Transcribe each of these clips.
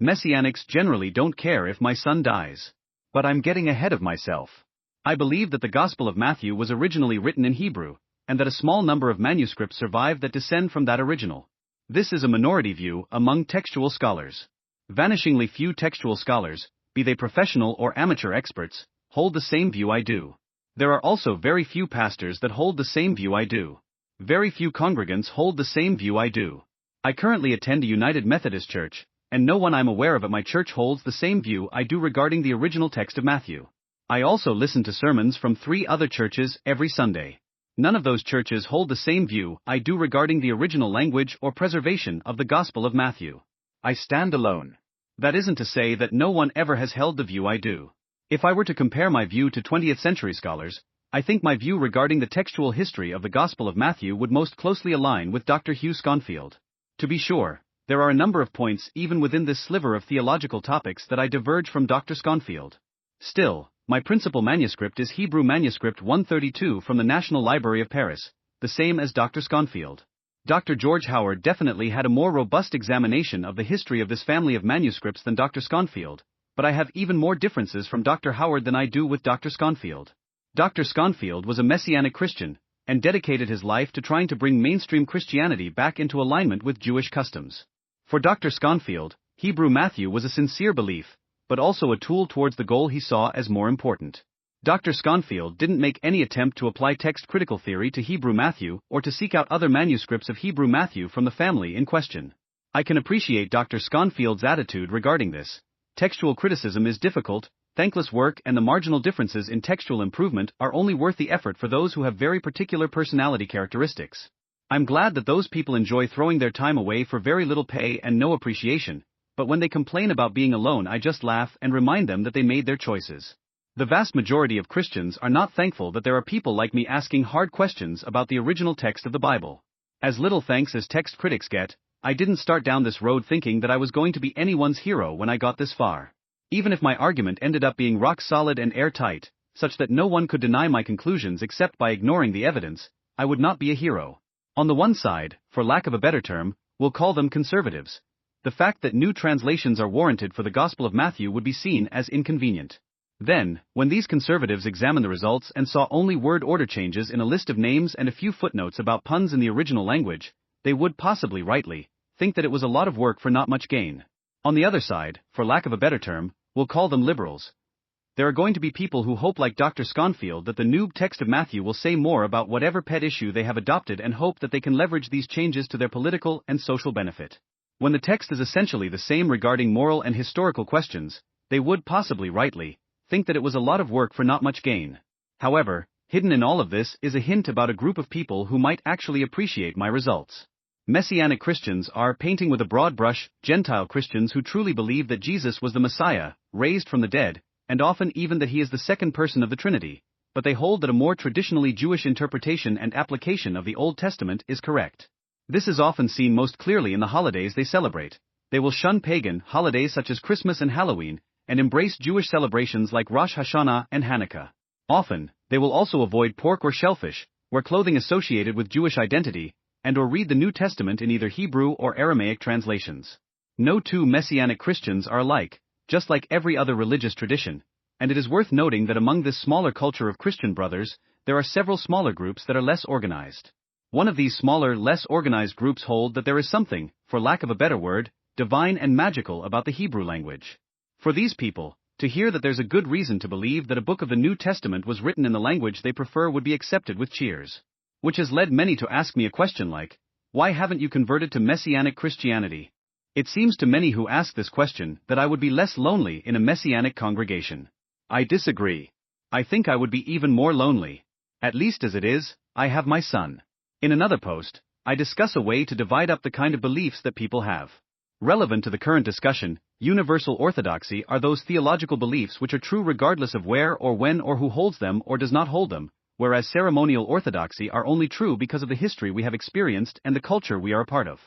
Messianics generally don't care if my son dies. But I'm getting ahead of myself. I believe that the Gospel of Matthew was originally written in Hebrew, and that a small number of manuscripts survive that descend from that original. This is a minority view among textual scholars. Vanishingly few textual scholars, be they professional or amateur experts, hold the same view I do. There are also very few pastors that hold the same view I do. Very few congregants hold the same view I do. I currently attend a United Methodist Church, and no one I'm aware of at my church holds the same view I do regarding the original text of Matthew. I also listen to sermons from 3 other churches every Sunday. None of those churches hold the same view I do regarding the original language or preservation of the Gospel of Matthew. I stand alone. That isn't to say that no one ever has held the view I do. If I were to compare my view to 20th century scholars, I think my view regarding the textual history of the Gospel of Matthew would most closely align with Dr. Hugh Sconfield. To be sure, there are a number of points even within this sliver of theological topics that I diverge from Dr. Sconfield. Still, my principal manuscript is Hebrew Manuscript 132 from the National Library of Paris, the same as Dr. Sconfield. Dr. George Howard definitely had a more robust examination of the history of this family of manuscripts than Dr. Sconfield, but I have even more differences from Dr. Howard than I do with Dr. Sconfield. Dr. Sconfield was a Messianic Christian, and dedicated his life to trying to bring mainstream Christianity back into alignment with Jewish customs. For Dr. Sconfield, Hebrew Matthew was a sincere belief, but also a tool towards the goal he saw as more important. Dr. Sconfield didn't make any attempt to apply text critical theory to Hebrew Matthew or to seek out other manuscripts of Hebrew Matthew from the family in question. I can appreciate Dr. Sconfield's attitude regarding this. Textual criticism is difficult, thankless work, and the marginal differences in textual improvement are only worth the effort for those who have very particular personality characteristics. I'm glad that those people enjoy throwing their time away for very little pay and no appreciation, but when they complain about being alone, I just laugh and remind them that they made their choices. The vast majority of Christians are not thankful that there are people like me asking hard questions about the original text of the Bible. As little thanks as text critics get, I didn't start down this road thinking that I was going to be anyone's hero when I got this far. Even if my argument ended up being rock solid and airtight, such that no one could deny my conclusions except by ignoring the evidence, I would not be a hero. On the one side, for lack of a better term, we'll call them conservatives. The fact that new translations are warranted for the Gospel of Matthew would be seen as inconvenient. Then, when these conservatives examined the results and saw only word order changes in a list of names and a few footnotes about puns in the original language, they would possibly rightly think that it was a lot of work for not much gain. On the other side, for lack of a better term, we'll call them liberals. There are going to be people who hope like Dr. Sconfield that the new text of Matthew will say more about whatever pet issue they have adopted and hope that they can leverage these changes to their political and social benefit. When the text is essentially the same regarding moral and historical questions, they would possibly rightly think that it was a lot of work for not much gain. However, hidden in all of this is a hint about a group of people who might actually appreciate my results. Messianic Christians are, painting with a broad brush, Gentile Christians who truly believe that Jesus was the Messiah, raised from the dead, and often even that he is the second person of the Trinity, but they hold that a more traditionally Jewish interpretation and application of the Old Testament is correct. This is often seen most clearly in the holidays they celebrate. They will shun pagan holidays such as Christmas and Halloween, and embrace Jewish celebrations like Rosh Hashanah and Hanukkah. Often, they will also avoid pork or shellfish, wear clothing associated with Jewish identity, and or read the New Testament in either Hebrew or Aramaic translations. No two Messianic Christians are alike, just like every other religious tradition, and it is worth noting that among this smaller culture of Christian brothers, there are several smaller groups that are less organized. One of these smaller, less organized groups hold that there is something, for lack of a better word, divine and magical about the Hebrew language. For these people, to hear that there's a good reason to believe that a book of the New Testament was written in the language they prefer would be accepted with cheers. Which has led many to ask me a question like, why haven't you converted to Messianic Christianity? It seems to many who ask this question that I would be less lonely in a Messianic congregation. I disagree. I think I would be even more lonely. At least as it is, I have my son. In another post, I discuss a way to divide up the kind of beliefs that people have. Relevant to the current discussion, universal orthodoxy are those theological beliefs which are true regardless of where or when or who holds them or does not hold them, whereas ceremonial orthodoxy are only true because of the history we have experienced and the culture we are a part of.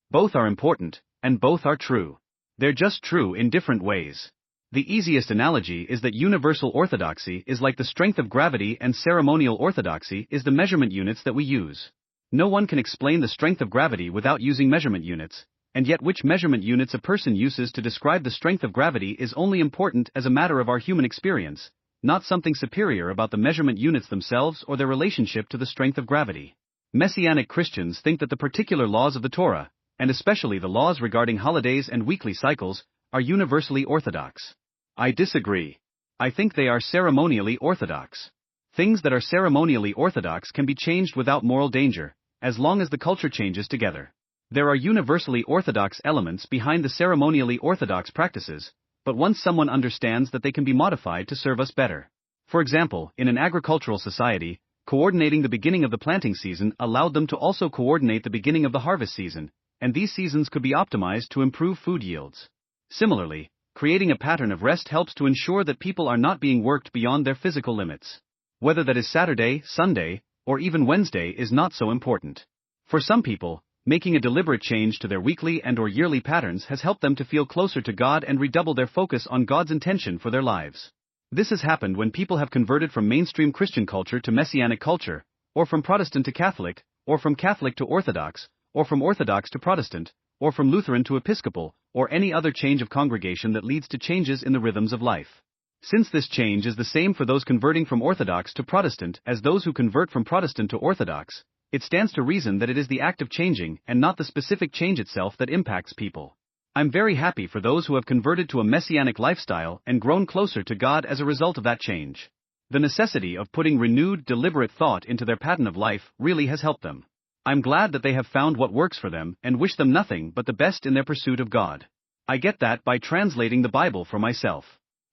Both are important, and both are true. They're just true in different ways. The easiest analogy is that universal orthodoxy is like the strength of gravity and ceremonial orthodoxy is the measurement units that we use. No one can explain the strength of gravity without using measurement units, and yet which measurement units a person uses to describe the strength of gravity is only important as a matter of our human experience, not something superior about the measurement units themselves or their relationship to the strength of gravity. Messianic Christians think that the particular laws of the Torah, and especially the laws regarding holidays and weekly cycles, are universally orthodox. I disagree. I think they are ceremonially orthodox. Things that are ceremonially orthodox can be changed without moral danger, as long as the culture changes together. There are universally orthodox elements behind the ceremonially orthodox practices, but once someone understands that they can be modified to serve us better. For example, in an agricultural society, coordinating the beginning of the planting season allowed them to also coordinate the beginning of the harvest season, and these seasons could be optimized to improve food yields. Similarly, creating a pattern of rest helps to ensure that people are not being worked beyond their physical limits. Whether that is Saturday, Sunday, or even Wednesday is not so important. For some people, making a deliberate change to their weekly and/or yearly patterns has helped them to feel closer to God and redouble their focus on God's intention for their lives. This has happened when people have converted from mainstream Christian culture to Messianic culture, or from Protestant to Catholic, or from Catholic to Orthodox, or from Orthodox to Protestant, or from Lutheran to Episcopal, or any other change of congregation that leads to changes in the rhythms of life. Since this change is the same for those converting from Orthodox to Protestant as those who convert from Protestant to Orthodox, it stands to reason that it is the act of changing and not the specific change itself that impacts people. I'm very happy for those who have converted to a Messianic lifestyle and grown closer to God as a result of that change. The necessity of putting renewed, deliberate thought into their pattern of life really has helped them. I'm glad that they have found what works for them and wish them nothing but the best in their pursuit of God. I get that by translating the Bible for myself.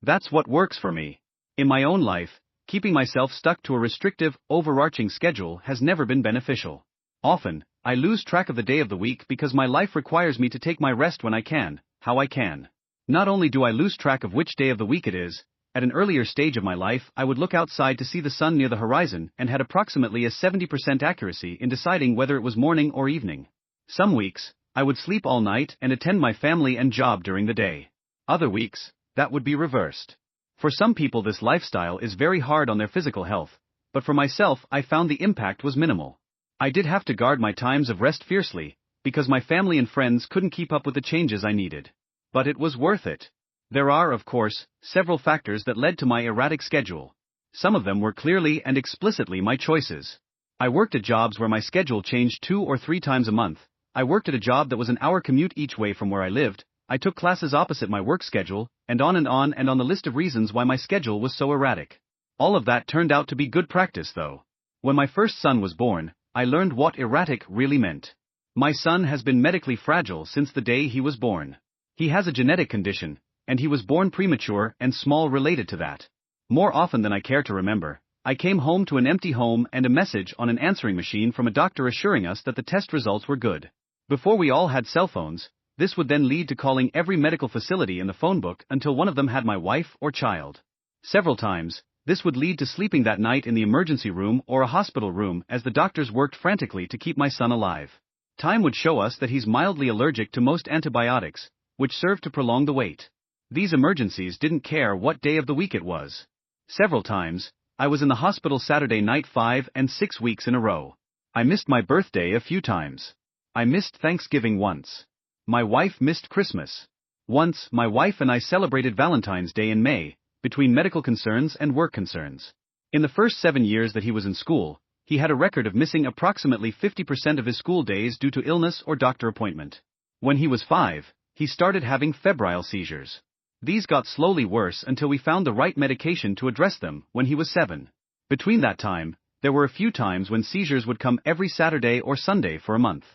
That's what works for me. In my own life, keeping myself stuck to a restrictive, overarching schedule has never been beneficial. Often, I lose track of the day of the week because my life requires me to take my rest when I can, how I can. Not only do I lose track of which day of the week it is, at an earlier stage of my life I would look outside to see the sun near the horizon and had approximately a 70% accuracy in deciding whether it was morning or evening. Some weeks, I would sleep all night and attend my family and job during the day. Other weeks, that would be reversed. For some people this lifestyle is very hard on their physical health, but for myself I found the impact was minimal. I did have to guard my times of rest fiercely, because my family and friends couldn't keep up with the changes I needed. But it was worth it. There are, of course, several factors that led to my erratic schedule. Some of them were clearly and explicitly my choices. I worked at jobs where my schedule changed 2 or 3 times a month. I worked at a job that was an hour commute each way from where I lived. I took classes opposite my work schedule, and on the list of reasons why my schedule was so erratic. All of that turned out to be good practice though. When my first son was born, I learned what erratic really meant. My son has been medically fragile since the day he was born. He has a genetic condition, and he was born premature and small related to that. More often than I care to remember, I came home to an empty home and a message on an answering machine from a doctor assuring us that the test results were good. Before we all had cell phones, this would then lead to calling every medical facility in the phone book until one of them had my wife or child. Several times, this would lead to sleeping that night in the emergency room or a hospital room as the doctors worked frantically to keep my son alive. Time would show us that he's mildly allergic to most antibiotics, which serve to prolong the wait. These emergencies didn't care what day of the week it was. Several times, I was in the hospital Saturday night 5 and 6 weeks in a row. I missed my birthday a few times. I missed Thanksgiving once. My wife missed Christmas. Once, my wife and I celebrated Valentine's Day in May, between medical concerns and work concerns. In the first 7 years that he was in school, he had a record of missing approximately 50% of his school days due to illness or doctor appointment. When he was 5, he started having febrile seizures. These got slowly worse until we found the right medication to address them when he was 7. Between that time, there were a few times when seizures would come every Saturday or Sunday for a month.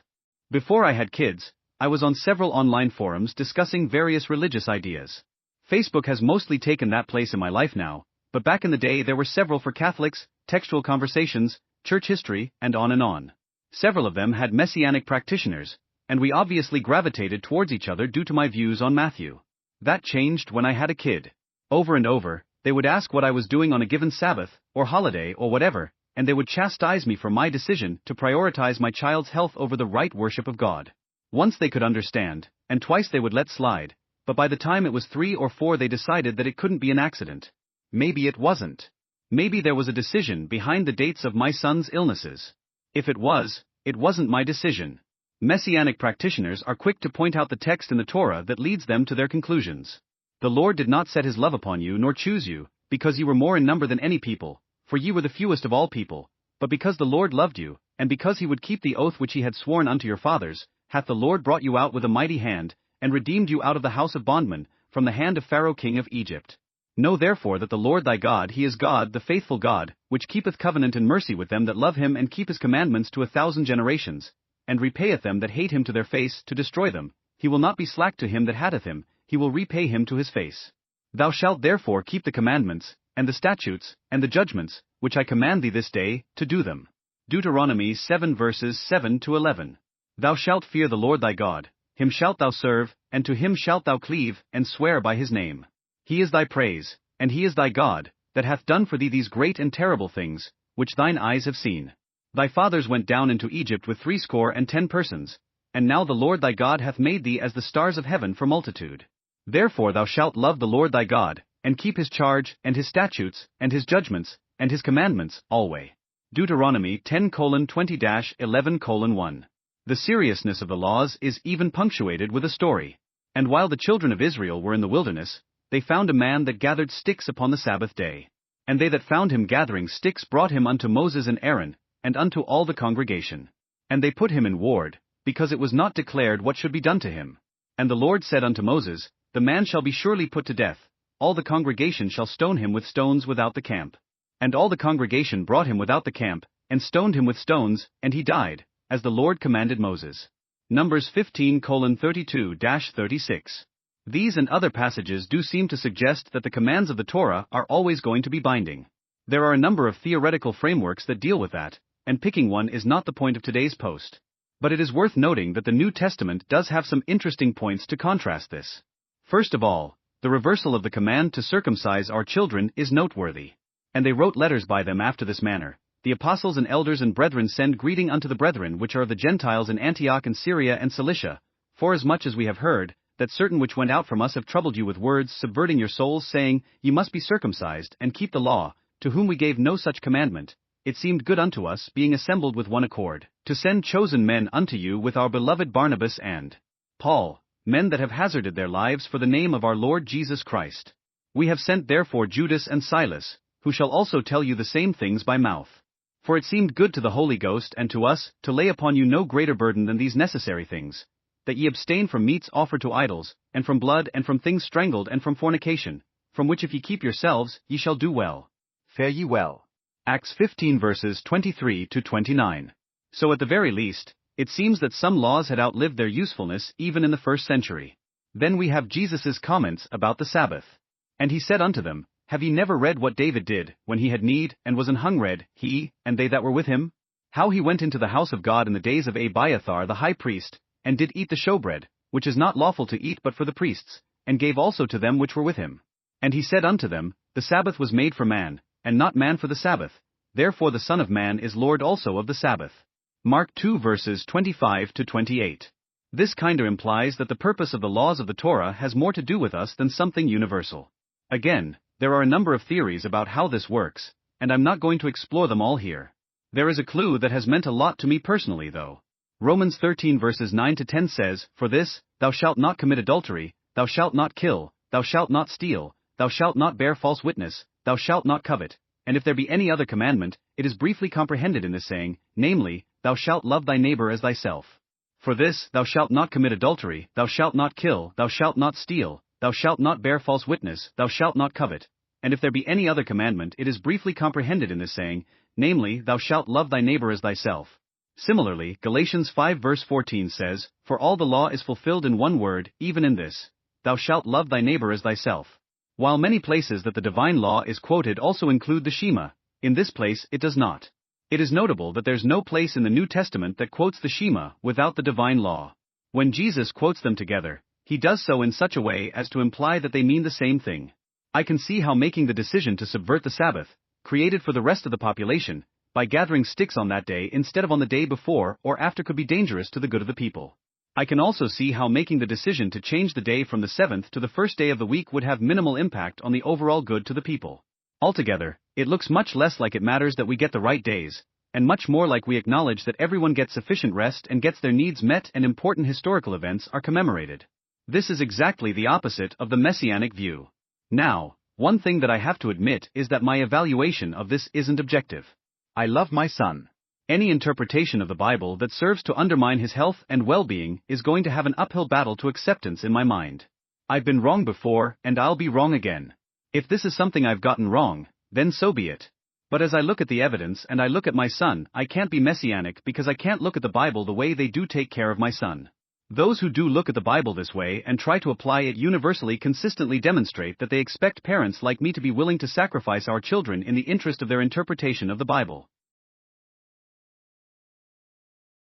Before I had kids, I was on several online forums discussing various religious ideas. Facebook has mostly taken that place in my life now, but back in the day there were several for Catholics, textual conversations, church history, and on. Several of them had Messianic practitioners, and we obviously gravitated towards each other due to my views on Matthew. That changed when I had a kid. Over and over, they would ask what I was doing on a given Sabbath, or holiday or whatever, and they would chastise me for my decision to prioritize my child's health over the right worship of God. Once they could understand, and twice they would let slide, but by the time it was 3 or 4 they decided that it couldn't be an accident. Maybe it wasn't. Maybe there was a decision behind the dates of my son's illnesses. If it was, it wasn't my decision. Messianic practitioners are quick to point out the text in the Torah that leads them to their conclusions. The Lord did not set his love upon you nor choose you, because ye were more in number than any people, for ye were the fewest of all people, but because the Lord loved you, and because he would keep the oath which he had sworn unto your fathers, hath the Lord brought you out with a mighty hand, and redeemed you out of the house of bondmen, from the hand of Pharaoh king of Egypt. Know therefore that the Lord thy God he is God, the faithful God, which keepeth covenant and mercy with them that love him and keep his commandments to 1,000 generations, and repayeth them that hate him to their face, to destroy them. He will not be slack to him that hateth him, he will repay him to his face. Thou shalt therefore keep the commandments, and the statutes, and the judgments, which I command thee this day, to do them. Deuteronomy 7 verses 7 to 11. Thou shalt fear the Lord thy God, him shalt thou serve, and to him shalt thou cleave, and swear by his name. He is thy praise, and he is thy God, that hath done for thee these great and terrible things, which thine eyes have seen. Thy fathers went down into Egypt with 70 persons, and now the Lord thy God hath made thee as the stars of heaven for multitude. Therefore thou shalt love the Lord thy God, and keep his charge, and his statutes, and his judgments, and his commandments, alway. Deuteronomy 10:20-11:1. The seriousness of the laws is even punctuated with a story. And while the children of Israel were in the wilderness, they found a man that gathered sticks upon the Sabbath day. And they that found him gathering sticks brought him unto Moses and Aaron, and unto all the congregation. And they put him in ward, because it was not declared what should be done to him. And the Lord said unto Moses, The man shall be surely put to death, all the congregation shall stone him with stones without the camp. And all the congregation brought him without the camp, and stoned him with stones, and he died, as the Lord commanded Moses. Numbers 15:32-36. These and other passages do seem to suggest that the commands of the Torah are always going to be binding. There are a number of theoretical frameworks that deal with that, and picking one is not the point of today's post. But it is worth noting that the New Testament does have some interesting points to contrast this. First of all, the reversal of the command to circumcise our children is noteworthy. And they wrote letters by them after this manner. The apostles and elders and brethren send greeting unto the brethren which are of the Gentiles in Antioch and Syria and Cilicia, forasmuch as we have heard, that certain which went out from us have troubled you with words, subverting your souls, saying, Ye must be circumcised, and keep the law, to whom we gave no such commandment. It seemed good unto us, being assembled with one accord, to send chosen men unto you with our beloved Barnabas and Paul, men that have hazarded their lives for the name of our Lord Jesus Christ. We have sent therefore Judas and Silas, who shall also tell you the same things by mouth. For it seemed good to the Holy Ghost and to us, to lay upon you no greater burden than these necessary things, that ye abstain from meats offered to idols, and from blood, and from things strangled, and from fornication, from which if ye keep yourselves, ye shall do well. Fare ye well. Acts 15 verses 23-29. So at the very least, it seems that some laws had outlived their usefulness even in the first century. Then we have Jesus' comments about the Sabbath. And he said unto them, Have ye never read what David did, when he had need, and was an hungred, he, and they that were with him? How he went into the house of God in the days of Abiathar the high priest, and did eat the showbread, which is not lawful to eat but for the priests, and gave also to them which were with him. And he said unto them, The Sabbath was made for man, and not man for the Sabbath, therefore the Son of Man is Lord also of the Sabbath. Mark 2 verses 25-28. This kinder implies that the purpose of the laws of the Torah has more to do with us than something universal. Again, there are a number of theories about how this works, and I'm not going to explore them all here. There is a clue that has meant a lot to me personally though. Romans 13 verses 9-10 says, For this, thou shalt not commit adultery, thou shalt not kill, thou shalt not steal, thou shalt not bear false witness, thou shalt not covet. And if there be any other commandment, it is briefly comprehended in this saying, namely, thou shalt love thy neighbor as thyself. For this, thou shalt not commit adultery, thou shalt not kill, thou shalt not steal, thou shalt not bear false witness, thou shalt not covet. And if there be any other commandment, it is briefly comprehended in this saying, namely, thou shalt love thy neighbor as thyself. Similarly, Galatians 5 verse 14 says, For all the law is fulfilled in one word, even in this, thou shalt love thy neighbor as thyself. While many places that the divine law is quoted also include the Shema, in this place it does not. It is notable that there's no place in the New Testament that quotes the Shema without the divine law. When Jesus quotes them together, he does so in such a way as to imply that they mean the same thing. I can see how making the decision to subvert the Sabbath, created for the rest of the population, by gathering sticks on that day instead of on the day before or after could be dangerous to the good of the people. I can also see how making the decision to change the day from the seventh to the first day of the week would have minimal impact on the overall good to the people. Altogether, it looks much less like it matters that we get the right days, and much more like we acknowledge that everyone gets sufficient rest and gets their needs met and important historical events are commemorated. This is exactly the opposite of the Messianic view. Now, one thing that I have to admit is that my evaluation of this isn't objective. I love my son. Any interpretation of the Bible that serves to undermine his health and well-being is going to have an uphill battle to acceptance in my mind. I've been wrong before, and I'll be wrong again. If this is something I've gotten wrong, then so be it. But as I look at the evidence and I look at my son, I can't be messianic because I can't look at the Bible the way they do take care of my son. Those who do look at the Bible this way and try to apply it universally consistently demonstrate that they expect parents like me to be willing to sacrifice our children in the interest of their interpretation of the Bible.